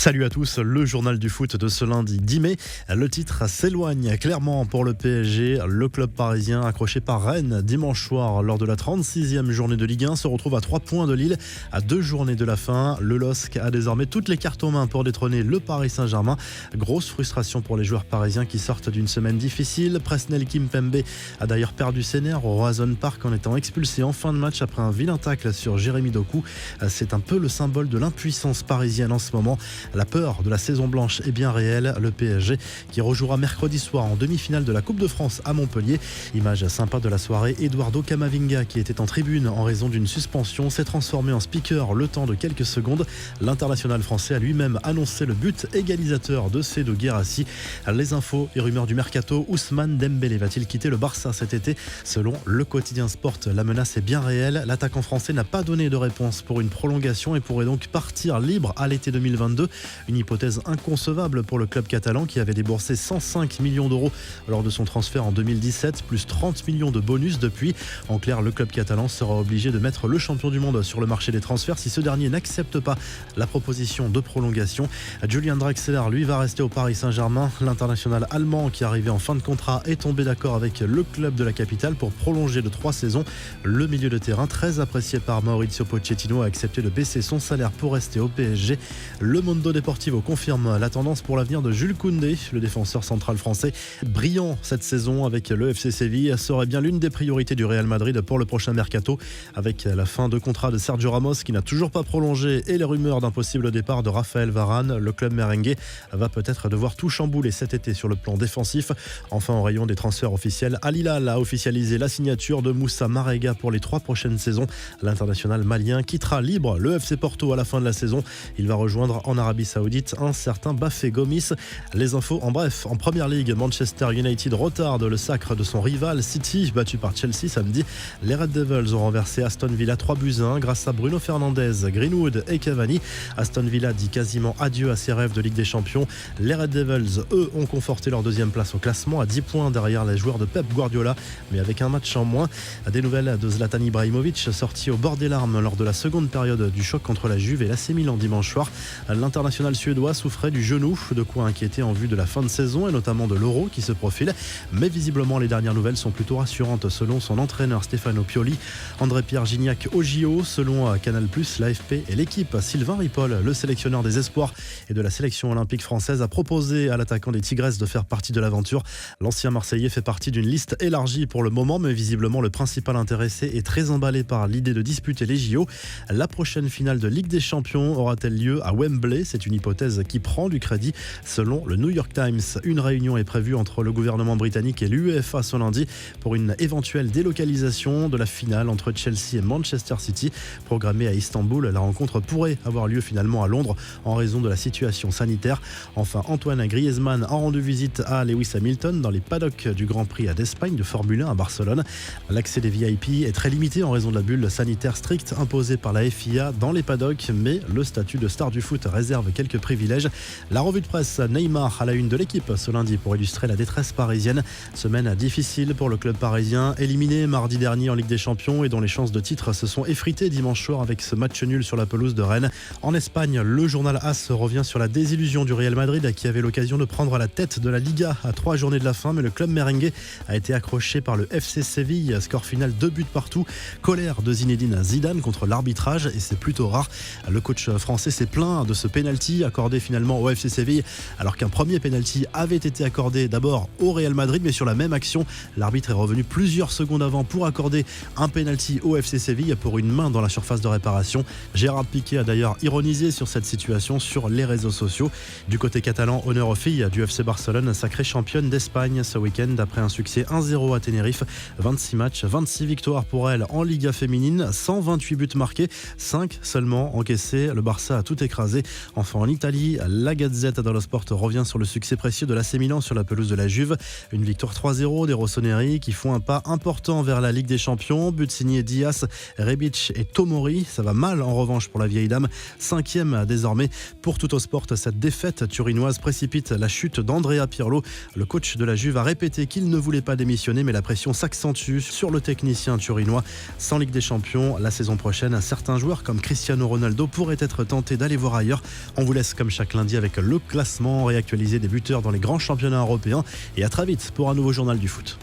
Salut à tous, le journal du foot de ce lundi 10 mai. Le titre s'éloigne clairement pour le PSG. Le club parisien, accroché par Rennes dimanche soir lors de la 36e journée de Ligue 1, se retrouve à 3 points de Lille à 2 journées de la fin. Le LOSC a désormais toutes les cartes en main pour détrôner le Paris Saint-Germain. Grosse frustration pour les joueurs parisiens qui sortent d'une semaine difficile. Presnel Kimpembe a d'ailleurs perdu ses nerfs au Roazhon Park en étant expulsé en fin de match après un vilain tacle sur Jérémy Doku. C'est un peu le symbole de l'impuissance parisienne en ce moment. La peur de la saison blanche est bien réelle. Le PSG qui rejouera mercredi soir en demi-finale de la Coupe de France à Montpellier. Image sympa de la soirée, Eduardo Camavinga qui était en tribune en raison d'une suspension s'est transformé en speaker le temps de quelques secondes. L'international français a lui-même annoncé le but égalisateur de Seydou Guirassy. Les infos et rumeurs du mercato, Ousmane Dembélé va-t-il quitter le Barça cet été? Selon le quotidien Sport, la menace est bien réelle. L'attaquant français n'a pas donné de réponse pour une prolongation et pourrait donc partir libre à l'été 2022. Une hypothèse inconcevable pour le club catalan qui avait déboursé 105 millions d'euros lors de son transfert en 2017, plus 30 millions de bonus depuis. En clair, le club catalan sera obligé de mettre le champion du monde sur le marché des transferts si ce dernier n'accepte pas la proposition de prolongation. Julian Draxler, lui, va rester au Paris Saint-Germain. L'international allemand qui arrivait en fin de contrat est tombé d'accord avec le club de la capitale pour prolonger de 3 saisons. Le milieu de terrain, très apprécié par Maurizio Pochettino, a accepté de baisser son salaire pour rester au PSG. Le Mundo Deportivo confirme la tendance pour l'avenir de Jules Koundé, le défenseur central français. Brillant cette saison avec le FC Séville, serait bien l'une des priorités du Real Madrid pour le prochain mercato. Avec la fin de contrat de Sergio Ramos qui n'a toujours pas prolongé et les rumeurs d'un possible départ de Raphaël Varane, le club merengue va peut-être devoir tout chambouler cet été sur le plan défensif. Enfin, au rayon des transferts officiels, Al Hilal a officialisé la signature de Moussa Marega pour les 3 prochaines saisons. L'international malien quittera libre le FC Porto à la fin de la saison. Il va rejoindre en Arabie Saoudite un certain Bafé Gomis. Les infos en bref, en Première Ligue, Manchester United retarde le sacre de son rival City, battu par Chelsea samedi. Les Red Devils ont renversé Aston Villa 3-1 grâce à Bruno Fernandes, Greenwood et Cavani. Aston Villa dit quasiment adieu à ses rêves de Ligue des Champions. Les Red Devils, eux, ont conforté leur deuxième place au classement à 10 points derrière les joueurs de Pep Guardiola, mais avec un match en moins. Des nouvelles de Zlatan Ibrahimovic, sorti au bord des larmes lors de la seconde période du choc contre la Juve et l'AC Milan dimanche soir. L'international suédois souffrait du genou, de quoi inquiéter en vue de la fin de saison et notamment de l'Euro qui se profile. Mais visiblement, les dernières nouvelles sont plutôt rassurantes selon son entraîneur Stefano Pioli. André-Pierre Gignac au JO, selon Canal+, l'AFP et l'équipe. Sylvain Ripoll, le sélectionneur des espoirs et de la sélection olympique française, a proposé à l'attaquant des Tigresses de faire partie de l'aventure. L'ancien Marseillais fait partie d'une liste élargie pour le moment, mais visiblement le principal intéressé est très emballé par l'idée de disputer les JO. La prochaine finale de Ligue des Champions aura-t-elle lieu à Wembley? C'est une hypothèse qui prend du crédit selon le New York Times. Une réunion est prévue entre le gouvernement britannique et l'UEFA ce lundi pour une éventuelle délocalisation de la finale entre Chelsea et Manchester City. Programmée à Istanbul, la rencontre pourrait avoir lieu finalement à Londres en raison de la situation sanitaire. Enfin, Antoine Griezmann a rendu visite à Lewis Hamilton dans les paddocks du Grand Prix d'Espagne de Formule 1 à Barcelone. L'accès des VIP est très limité en raison de la bulle sanitaire stricte imposée par la FIA dans les paddocks, mais le statut de star du foot réserve quelques privilèges. La revue de presse Neymar à la une de l'équipe ce lundi pour illustrer la détresse parisienne. Semaine difficile pour le club parisien, éliminé mardi dernier en Ligue des Champions et dont les chances de titre se sont effritées dimanche soir avec ce match nul sur la pelouse de Rennes. En Espagne, le journal AS revient sur la désillusion du Real Madrid qui avait l'occasion de prendre la tête de la Liga à 3 journées de la fin, mais le club merengue a été accroché par le FC Séville. Score final 2 buts partout. Colère de Zinedine Zidane contre l'arbitrage et c'est plutôt rare. Le coach français s'est plaint de ce pénalty accordé finalement au FC Séville alors qu'un premier pénalty avait été accordé d'abord au Real Madrid, mais sur la même action, l'arbitre est revenu plusieurs secondes avant pour accorder un pénalty au FC Séville pour une main dans la surface de réparation. Gérard Piqué a d'ailleurs ironisé sur cette situation sur les réseaux sociaux. Du côté catalan, honneur aux filles du FC Barcelone, sacrée championne d'Espagne ce week-end après un succès 1-0 à Tenerife. 26 matchs, 26 victoires pour elle en Liga féminine, 128 buts marqués, 5 seulement encaissés. Le Barça a tout écrasé. Enfin en Italie, la Gazzetta dello Sport revient sur le succès précieux de l'AC Milan sur la pelouse de la Juve. Une victoire 3-0 des Rossoneri qui font un pas important vers la Ligue des Champions. But signé Diaz, Rebic et Tomori. Ça va mal en revanche pour la vieille dame. 5e désormais pour Tuttosport. Cette défaite turinoise précipite la chute d'Andrea Pirlo. Le coach de la Juve a répété qu'il ne voulait pas démissionner, mais la pression s'accentue sur le technicien turinois. Sans Ligue des Champions, la saison prochaine, certains joueurs comme Cristiano Ronaldo pourraient être tentés d'aller voir ailleurs. On vous laisse comme chaque lundi avec le classement réactualisé des buteurs dans les grands championnats européens. Et à très vite pour un nouveau journal du foot.